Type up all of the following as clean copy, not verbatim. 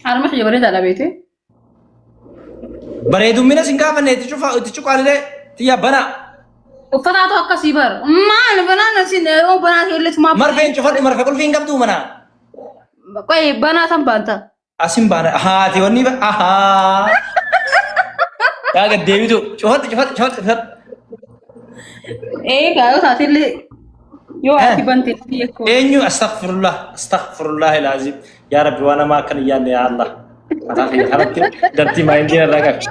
أنا محي بريد على بيتي. بريدو من سنكافة تشوف على تيا بنا. وفتحت كسيبر ما أنا بنات نسين أو بنات اللي ما مرفين شوفت مرفين كل فين قبضو منا كوي بنات هم بنتا أسيم بنا ها تيوني بقى ها يا قد ديفيدو شوفت إيه كايو ساتي اللي يو أكيد بنتي يكو إنيو أستغفر الله العظيم يا ربي وأنا ما كان يا الله أنا في حركة درتي ما عندي الرجال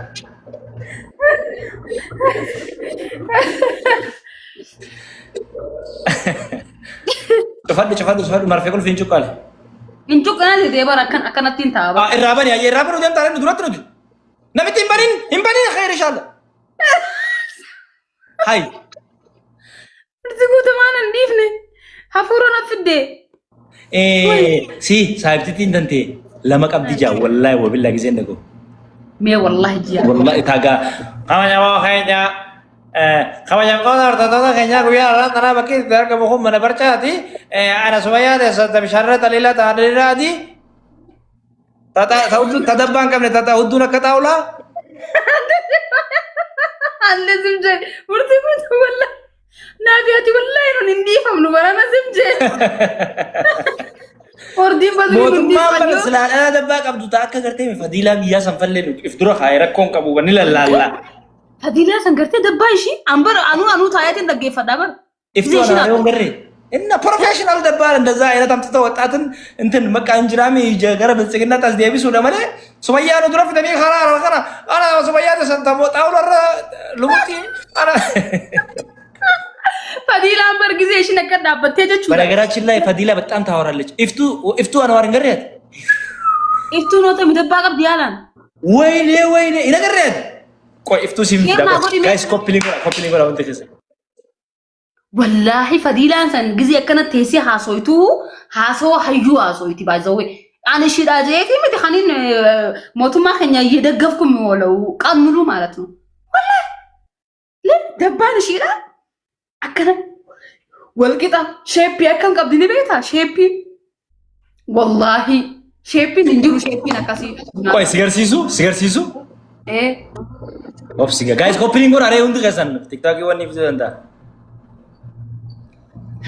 شوفت مرفين كل فين شو قال إنتو كنا دي بارا كان أتين تابا الرابن يا الرابن ودين تارين دورات ندي نبي تيمبانين خير إن شاء الله هاي تقول تماما نديفني هفورنا في الدي سي صاحبتي تنتي لما قبضي جا والله وبالله جزين نقول مي والله جيا والله تاجا خمسة ما خينيا خمسة قدر تطلع خينيا كويا أنا بكير درك بخون من برشاتي أنا سويا ده ستبشرة تليلا تهديرا دي تدبان كم تتا هدونا كتاولا الله زمجة ورثي والله نابياتي والله إنه نديفه منو برانا زمجة وردي بدري ما بس لا أنا دباك أبدو تأكل كرتي فديلا بيا سنفلل إفترا خيركم كابو بنيلا لا فديلا سنكرتي دبايشي أمبر أنو تايتين دقي فدابر إفترا أنا يوم قري إن بروفيشنال دبار إن دزاي أنا تمت توتاتن إنتن مكان جرامي جرب السجنة تزديبي سودا ماله سمية أنا دروف دمي خلا أنا سمية ده سنتموت أول لوتي أنا فديلا أمبر جزء إيش نكر دابت تيجي شو برا الله فديلا بتأنت هورالج إفتو أنا وارن قريت إفتو نوتا مدباك بديالان وين إنا قريت كوي إفتو سيم guys كوبي لينغورا وانت كذا والله فديلا سن جزء كانت تيسي هاسويتو هاسو هيجو هاسويتي بعزوي أنا شيء راجعي في متخانين موتوما خنيا يدقفكم ولو كملوا مالتنا والله ليه دبان شيء أكنا والكذا شيبي أكن قبضني بيتها شيبي والله شيبي نجيب شيبي نكاسي كوي سيجار سيسو إيه اوف سيجار guys كوبي لينغورا أريه وندي كذا تيك توك يواني في ذندا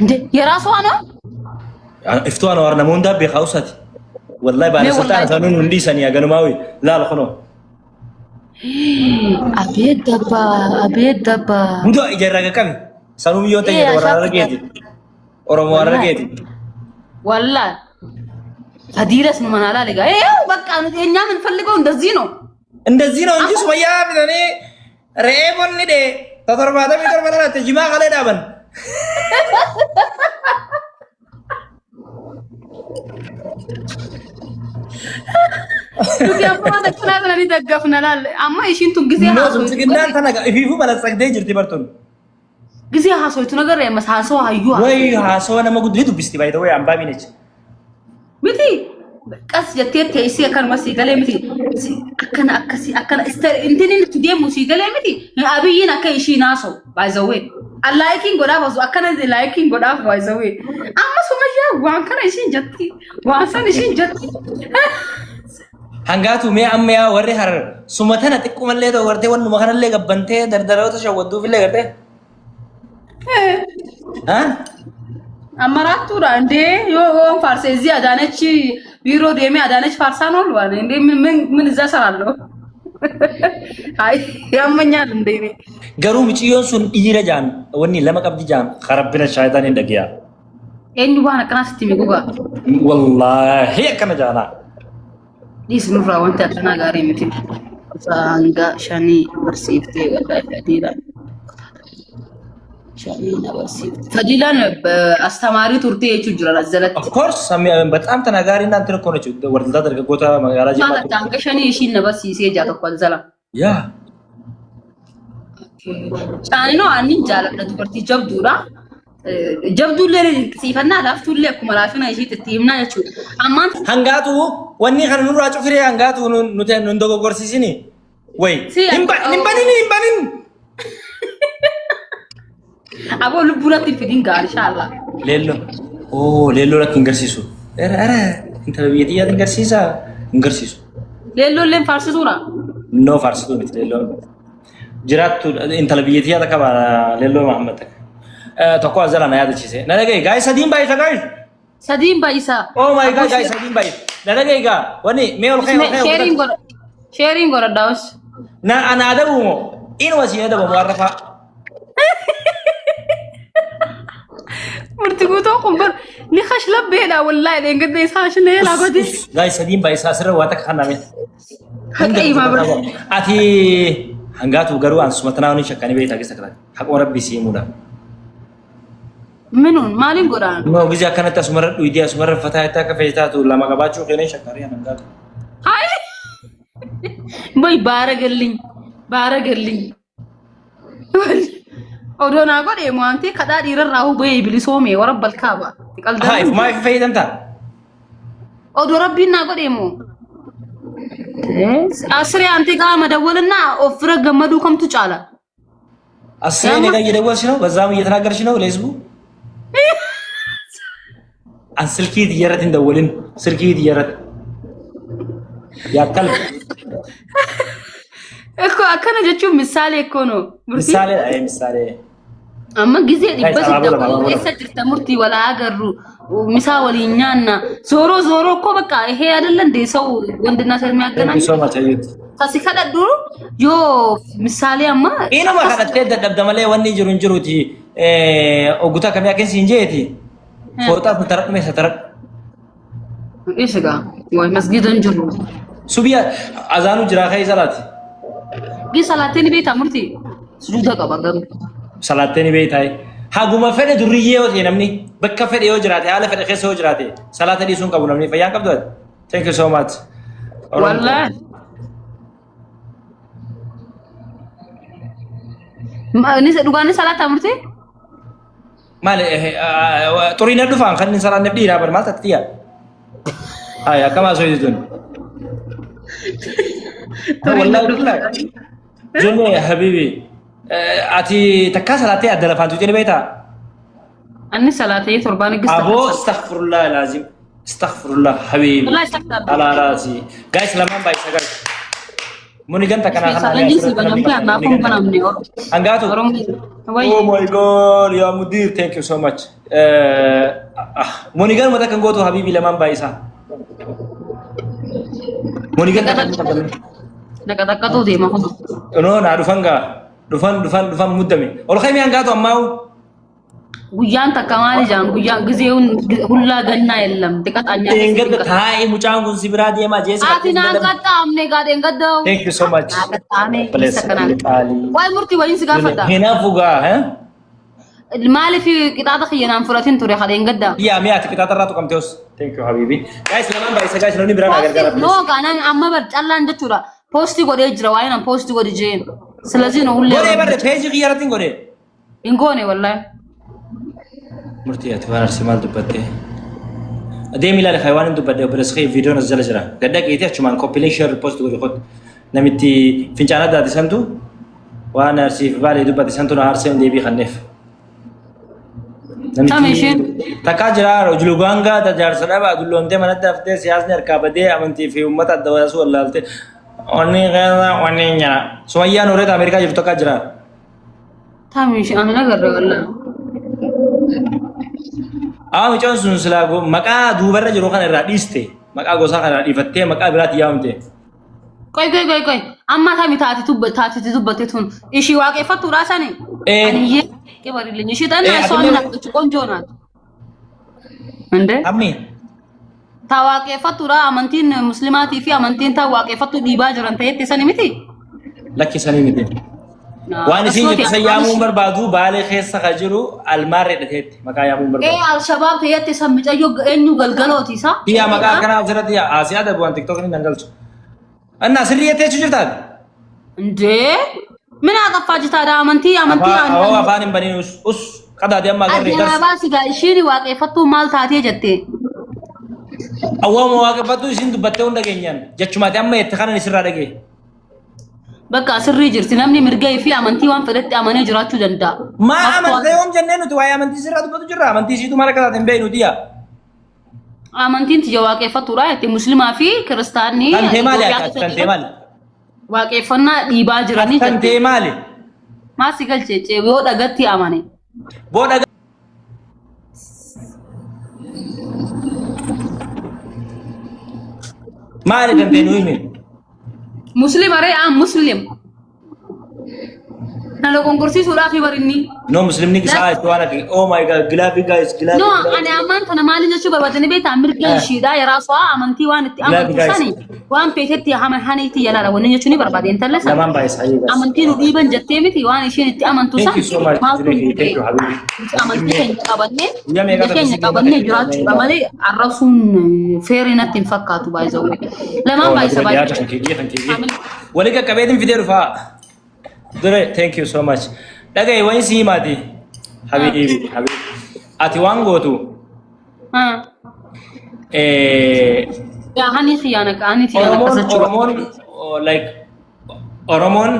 عندي يا راسو أنا إفتو أنا وارنا موندا بخاوساتي والله بعد ستة سنين ندي سنيا جنوماوي لا لخنو أبيد دبا مودو إجارة كم سنوم يوم تيجي ورا رجيتي orang ورا رجيتي والله فديرة اسمه منالا لقى إيه بقى أنا نعمل فلقوا እንደዚህ ነው እንጂ ሱመያ ቢዘኔ ረኤቦን ኒዴ ተተርባተ ሚተር በላ ተጅማ ካለ ዳበን ዱቲያ ፋታ ክላስ ለኒ ደገፍናል አማ ይሽንቱን ጊዜ ነው ዝግናን ተናጋ ኢፊፉ በለጸግደ ጅርቲ በርቱን ጊዜ ሀሶይቱ ነገር የመሳሶ አዩ ወይ ሀሶ ነመጉድ ሂዱ ቢስቲ ባይተው አንባቢ ነች ምቲ ቀስ ጀቴት ተይሲ ከን መሲ ገለ ምቲ አከና እንትንን ትዴ ሙሲ ገለ ምቲ አብይን አከይሺ ናሶ ባይዘዌ አላይኪን ጎዳ ባዙ አከና ላይኪን ጎዳ ባይዘዌ አማ ሱመያ ዋንከና ይሽን ጀቲ ዋንሰን ይሽን ጀቲ hangaatu mee amma yaa warri har sumatana xiqqummallee ta'u wartee wannu makanallee gabbantee dardaroota shawwadduufillee gartee አመራቱራ እንዴ ዮን ፋርሴ እዚህ አዳነች ቢሮ ደሜ አዳነች ፋርሳ ነው ልዋል እንዴ ምን እዛ ሰራለሁ አይ ያመኛል እንዴ ገሩ ምጪዮን ሱን ኢረጃን ወኒ ለመቀብዲ ጃን خربنا الشيطان እንደገያ ኤንዱ ባና ከናስቲ ሚጉጋ والله ከነጃና ዲስ ኑራ ወንተ ተናጋሪ ምት ሳንጋ ሻኒ ወርሲፍቴ ወላይ ፈዲላ ሻኒና ወርሲፍቴ ፈዲላን አስተማሪ ቱርቴ እቹ ጅራላ ዘለት ኦፍ ኮርስ በጣም ተናጋሪና እንትን እኮ ነች ወርልዳ ደርገጎታ ማጋራጂ ማለት ታንቀ ሻኒ እሺ ነበስ ሲሴጃ ተቆል ዘላ ያ ሻኒ ነው አኒ ጃለለ ቱርቲ ጀብዱራ ጀብዱለ ሲፈና ላፍቱለ ኩመላፍና እሺ ትቲምና ያቹ አማን hangaatu wanni kan nurra cufire hangaatu nute ndogogorsiisini way himbanin abo lubburatti fidin gaal inshallah lello lello lakin garsiisu era inta biyati ya garsiisa Ngirsiisu. Leelloolleen faarsituudha. No faarsituu miti leelloon. Jiraattu intala biyyattii yaa takka leelloo Mahammad takka. Tokko azala na yaadachiise. Na dhagaye guys sadiin baay'isa guys. Sadiin baay'isa. Oh my god guys sadiin baay'isa. Na dhagaye gaa wani mee ol kee sharing godha daawus. Na ana adabu mo inuma si adabu muarrafa. Murti guutuu kumbar ni khash labbeedha wallahi dheengadda isaa shinee laagoti. Guys sadiin baay'isa asirra waa takka kanname. Haqqi ma bar. Ati hangaatu garuu ansuma tanaawni shakkani beeyta keessa kala. Haqoo rabbi siimuudha. Minun maalin godhaan? No gizi akkanatti asumarra dhuydii asumarra fataa itti akka feetaatu lama qabaachuu keenan shakkarii hangaatu. Hai. Boy baara galliin. Odoo naa godhee waanti kadhaa dhiirarraa hubee bilisoomee warra balkaaba. Haa maa ifi fayyadamtaa? Odoo rabbiin naa godhee moo? Asiree anti qaama dawwalanaa ofirra gammaduu kamtu caala? Asiree ni kan እየደወልሽ ነው በዛም እየተናገርሽ ነው ለህዝቡ an silkii xiyyaarratti hin dawwalin silkii xiyyaarratti yaakal Ecco akkana jechuun misaalee ekko no misaalee amma gizee dhibbasi daboo eessa jirta murtii wala agarru misaa waliin nyaanna zooro እኮ በቃ ይሄ አይደለ እንደ ሰው ወንድና ሴት የሚያገናኝ kasi kadhadhu yoo misaalee amma inuma kadhattee dadhabda malee wanni jiru hin jiruuti ogutaa kamii akkansi hin jeeti Foto tarak me tarak. Isga, wah masjid anjur. Subiya azanu jira khay salat. Gi salatin beta murti. Sujuda ka bagar. Salatin beta hai. Haguma fede durriye ho namni bakka fede ho jirate hala fede kheso ho jirate. Salata di sun ka namni fayan qabdu. Thank you so much. Wallahi. Ma ni dugane salata murti? Mal turina dufan kan salat nabi ra bar mal tattiya. Aya kama so yidun. Wallahi Jone habibi ati takka salati adala fantu tini beta. Anni salati turbani gista. Abo astaghfirullah lazim. Astaghfirullah habibi. Wallahi astaghfirullah. Ala rasi. Guys laman baik guys. Muni kan takana Angatu. Oh my god, ya mudir, thank you so much. Muni kan mata kan go to habibi laman baisa. Muni kan takana. Nakataka to de mako. No, na dufan muddami. Ol khaymi angatu ammau. Guyyan takamani jam guyyan gizeun hulla ganna yellam dekat anya. Engad thai mucang kun sibra dia ma jesa. Atina kata amne ga engad daw. Thank you so much. Bless you. Why murti wayin siga fada. Hina fuga, ha? المال في قطعة خينا فراتين توري خدين قدا. يا ميات قطعة راتو كم تيوس. Thank you حبيبي. Guys لما بايسا guys لوني برا ناقر كارا. No كانا أما برد الله عنده تورا. Posti قدي إجرا واينا posti قدي جين. سلازين أقول له. قدي برد page غيرتين قدي. إنكوني والله. مرتي أتوار سمال دبته. أديم إلى الحيوان دبته بس خي فيديو نزل جرا. قدك إيتها شمان copy share post قدي خد. نمتي فينجانا دادي سنتو. وأنا أرسي في بالي دبته سنتو نهار سين دي بيخنف. تكاجرا رجلوغانغا تجار سرابا دلونته من الدفته سياسة نركابده أمنتي في أمة الدواء سوى اللالته أني غير أني نجا سويا نورة أمريكا جبتو كاجرا تامش أنا نقدر والله مجون سنسلاغو مكا دوبرة جروخان الرئيسته مكا غوسا خان الرئيفته مكا برات يامته كوي أما ثامي تاتي تبتون إيشي واقع فتو راساني أني كبار اللي نشيط أنا سوالنا تكون جونات عنده أمي تواقع فتورة أمانتين مسلماتي في أمانتين تواقع فتو ديباجر أنت يتساني متي لك ساني متي وأنا سيني تسيامون بربادو بالي خيس خجرو المارة تهت مكا يامون بربادو إيه الشباب هي تسمى جايو إنه قلقلوتي صح؟ هي مكا كنا أبزرت يا آسيا دبوان تيك توك ننقلش أنا سرية تيجي جرتاد عنده من هذا فاجت هذا أمانتي أو أفاني بني أس كذا ديام ما غير أنا بس قايشيني واقع فتو مال تاتي جتة أول ما واقع فتو يسين دبتة جينيان جت ما ديام ما يتخانن يسرع دقي بقى سري جرتي نمني مرجعي في أمانتي وان فلت أمانة جراتو جندا ما أمانتي يوم جننو تو أمانتي سرع دبتة جرا أمانتي سيتو مالك كذا تنبيه نوديا amantiin tiyya waaqeffatudha jettee musliimaa fi kiristaanni kan maali kan maali waaqeffannaa dhiibaa jiranii kan maali maasi galchee yoo dhagatti amane booda maali kan nuyi hime musliima ree muslim nalo konkursiisuudhaaf barinni no muslimni kisaa itti waan akka oh my god glaafi guys glaafi no ani amantaa maali jechuu barbaadani beektaa mirga ishiidha yeroo amantii waan itti amantusani waan peetetti haniiti yalaala wanni jechuun ni barbaade intalles amantii nu dhiiban jettee miti waan ishiin itti amantusan amantii keenya qabannee jiraachuudha malee arrabsuun feerii natti hin fakkaatu baay'isawwe lamaan baay'isa baay'isa walii qaqqabeetiin fidee dhufaa Dure, thank you so much. Dagai wani si mati. Habibi. Ati wango tu. Ya hani khiyana ka ani khiyana Oromon like Oromon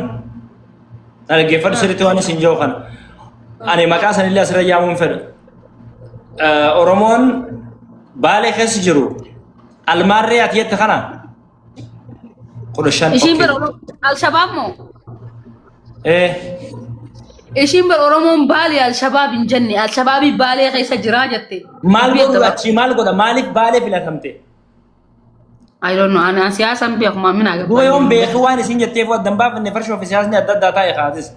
nal gefar sirito ani sinjo kan. Ani makasan illa sira yamun fer. Oromon bale khas jiru. Almarri atiyat khana. Qudushan. Ishi ber al-shabab mo. Ishiin bar Oromoon Baalee al-Shabaab hin jenne al-Shabaabii Baalee keessa jiraa jette. Maal godha maaliif Baalee filatamte? I don't know ana siyaasan beeku maamina agarra. Du'a yoon beeku waan isin jetteef waddan baafne farshoo fi siyaasni adda addaa taa'e kaatis.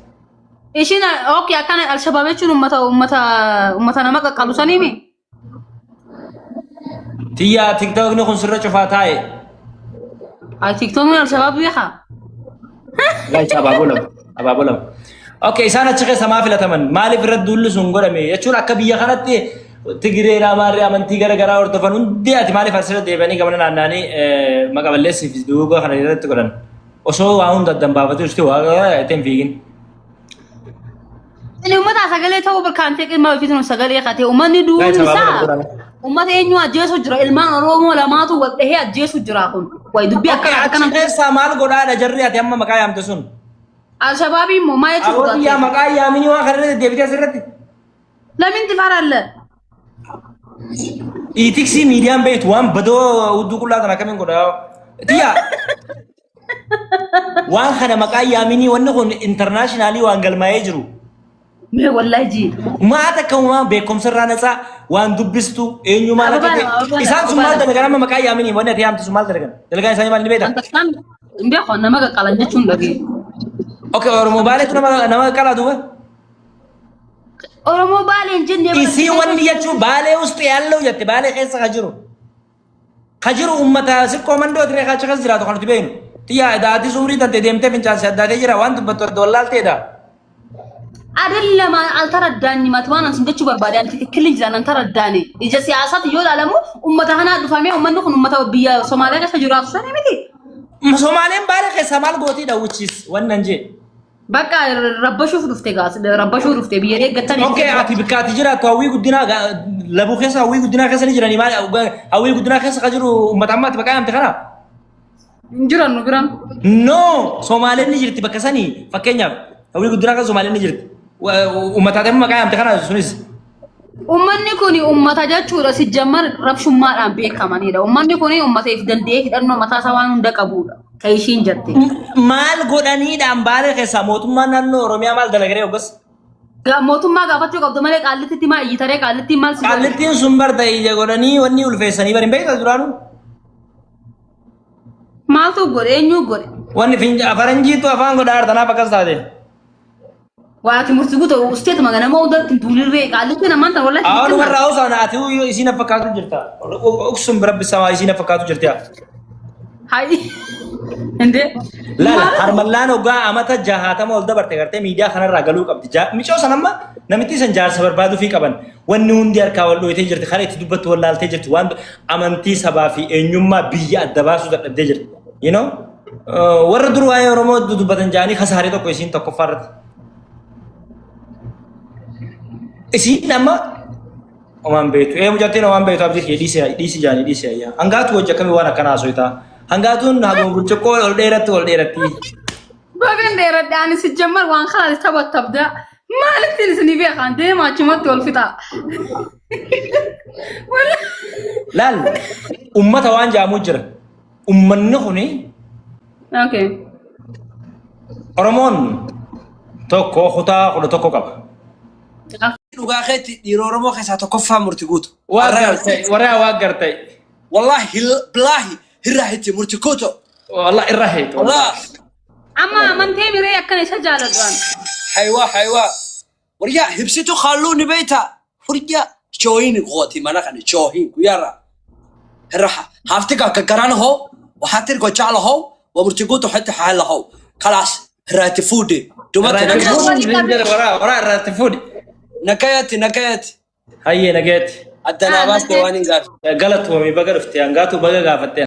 Ishiin okay akkana al-Shabaab jechuun uummata nama qaqqabu saniimi. Tiyyaa TikTokni kun sirra cufaa taa'e. TikTokni al-Shabaab beeka. Guys abaabolam. Okay, isaan achi keessa maa filataman maaliif irratti duulli sun godhame jechuun akka biyya kanatti Tigiree Amaarri amantii garaagaraa hordofan hundi ati maaliif asirra deebi'anii gamana naanna'anii maqaballeessii fi duugaa kana irratti godhan osoo waa hunda addan baafatu jirti waa ittiin fiigin. Inni uummata sagalee ta'uu barkaantee qilmaa ofiitiin sagalee qatee uummanni duudhu isaa uummata eenyu ajjeesu jira ilmaan Oromoo lamaatu wal dhahee ajjeesu jira kun wayi dubbii akkana keessaa maal godhaadha jarri ati amma maqaa yaamte sun. Al-Shabaabii immoo maa jechuudha? Awwaal yaa maqaa yaamini waan kana deebitee asirratti. Lamin tifaaralle. Itiksi miidiyaan beektu waan badoo hudduu qullaa kana akkamiin godhaa? Tiyyaa. Waan kana maqaa yaamini wanni kun internationally waan galmaa'ee jiru. Mee wallahi ji. Maata kan waan beekumsa irraa natsaa waan dubbistu eenyumaa akka ta'e isaan sun maal dalagan amma maqaa yaamini wanni ati yaamtu sun maal dalagan? Dalagaan isaanii maal ni beektaa? Antasaan hin beeku nama qaqqalan jechuun dhagee. Okay, Oromoo Baalee tu nama qalaa duuba. Oromoo Baalee jennee isii wanni jechuun Baalee usti yaallau jette Baalee keessa ka jiru ummata siqqoo mandoo tiree kacha kas jiraatu kanatti beeknu. Tiyyaa daati suurii tante deemtee fincaansi addaatee jira waan dubbattu adda wallaalteedha. አይደለም አልተረዳኝም አትማን እንደቹ በርባዲ አንተ ትክክል ይዛን አንተ ረዳኔ እጀ ሲያሳት ይወላልሙ ኡመታህና ዱፋሜ ኡመን ኩን ኡመታው ቢያ ሶማሊያ ከሰ ጅራቱ ሰኔ ሚቲ ሶማሌን ባለ ከሰማል ጎቲ ዳውቺስ ወነንጂ በቃ ረበሹ ዱፍቴ ጋስ ረበሹ ዱፍቴ ቢየሬ ገተን ኦኬ አቲ ብካቲ ጅራ ታዊ ጉዲና ለቡ ከሰ አዊ ጉዲና ከሰ ጅራኒ ማ አዊ ጉዲና ከሰ ከጅሩ ኡመታማት በቃ ያምተ ከራ እንጅራን ነው ግራም ኖ ሶማሌን ጅርቲ በከሰኒ ፈከኛ አዊ ጉዲና ከሰ ሶማሌን ጅርቲ ummataadhaan maqaa yaamte kana sunis ummanni kuni ummata jechuudha sijammar rabshummaadhaan beekamanidha ummanni kuni ummata if dandee hidhannoo mataa isaa waan hunda qabudha kan ishiin jette maal godhaniidhaan Baalee keessa mootummaan naannoo Oromiyaa maal dalagaree ogas mootummaa gaafachuu qabdu malee qaallitti maa iyyitaree qaallitti maal qaallitiin sun barta iyya godhanii wanni ulfeessanii barin beektaa duraanu maaltu godhe eenyu godhe wanni faranjiitu afaan godhaa artanaaf akkas taate waati murtigu to state magana ma udar tulirre qaallitti namaan tan wallahi awal warra usana ati isina fakkaatu jirta uksum rabbi sama isina fakkaatu jirta hay ende la harmallaan ogaa amata jahatama ol dabarte garte miidiyaa kanarraa galuu qabdi micoo sanamma namitti san jaarsa barbaadu fi qaban wanni hundi harkaa wal dhoyitee jirti kana itti dubbattu wallaaltee jirti waan amantii sabaa fi eenyummaa biyya adda baasuu dadhabdee jirti you know warra dur waa'ee Oromoo dubbatan jaanii kasaaree tokko isiin tokkoffaarratti isi nama oman beetu mujatte no oman beetu abdi disi jani ya angatu wajja kami wana kana soita hangatun hago burcoko ol dheeratti bagan dheeratti ani sijammar waan khala tabattabda مالك تنسني فيها خان ما تشمت والفتا ولا لا أمة وانجا مجرى أمني اوكي أرمون توكو خطا ولا توكو كاب لغا خيتي يرورمو خيسا تكفى مرتقوتو ورا واقرتي والله بلاهي هراهيتي مرتقوتو والله الرهيت والله اما من تيمي ريا كان يسجل الدوان حيوا وريا هبسيتو خلوني بيتا وريا شوهين قوتي مناخني شوهين كيارا الراحة هافتك كقران هو وحاتر قجعل هو ومرتقوتو حتى حال هو خلاص راتفودي ورا راتفودي نكايتي هاي نجاتي الدنابات وانين قال غلط ومي بقرفتي انغاتو بقى غافتي